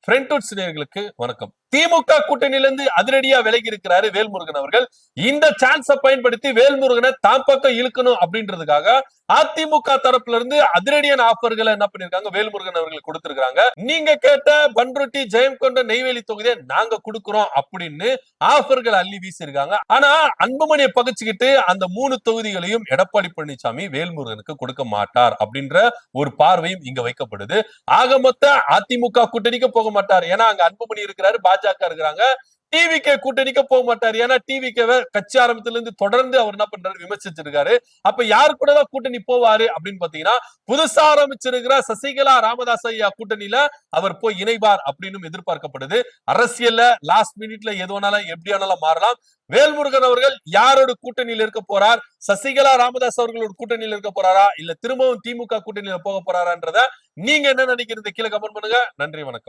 ஃப்ரெண்ட்வுட்ஸ் நேயர்களுக்கு வணக்கம். திமுக கூட்டணியிலிருந்து அதிரடியா விலகி இருக்கிறாரு வேல்முருகன் அவர்கள். இந்த சான்ஸ பயன்படுத்தி வேல்முருகனை தாம் பக்கம் இழுக்கணும் அப்படின்றதுக்காக அதிமுக தரப்புல இருந்து அதிரடியான ஆஃபர்களை என்ன பண்ணிருக்காங்க, வேல்முருகன் அவர்கள் கொடுத்திருக்காங்க. நீங்க கேட்ட பண்ருட்டி ஜெயங்கொண்ட நெய்வேலி தொகுதியை நாங்க கொடுக்கிறோம் அப்படின்னு ஆஃபர்கள் அள்ளி வீசிருக்காங்க. ஆனா அன்புமணியை பகிச்சுக்கிட்டு அந்த 3 தொகுதிகளையும் எடப்பாடி பழனிசாமி வேல்முருகனுக்கு கொடுக்க மாட்டார் அப்படின்ற ஒரு பார்வையும் இங்க வைக்கப்படுது. ஆக மொத்த அதிமுக கூட்டணிக்கு போக மாட்டார், ஏன்னா அங்க அன்புமணி இருக்கிறாரு, பாஜக இருக்கிறாங்க. டிவிகே கூட்டணிக்கு போக மாட்டார், ஏன்னா டிவிகேவை கட்சி ஆரம்பத்துல இருந்து தொடர்ந்து அவர் என்ன பண்றாரு, விமர்சிச்சிருக்காரு. அப்ப யாரு கூட தான் கூட்டணி போவாரு அப்படின்னு பாத்தீங்கன்னா, புதுசா ஆரம்பிச்சிருக்கிற சசிகலா ராமதாஸ் ஐயா கூட்டணியில அவர் போய் இணைவார் அப்படின்னு எதிர்பார்க்கப்படுது. அரசியல்ல லாஸ்ட் மினிட்ல எதுனாலும் எப்படியானாலும் மாறலாம். வேல்முருகன் அவர்கள் யாரோட கூட்டணியில் இருக்க போறார், சசிகலா ராமதாஸ் அவர்களோட கூட்டணியில் இருக்க போறாரா, இல்ல திரும்பவும் திமுக கூட்டணியில போக போறாரான்றத நீங்க என்ன நினைக்கிறது கீழே கமெண்ட் பண்ணுங்க. நன்றி, வணக்கம்.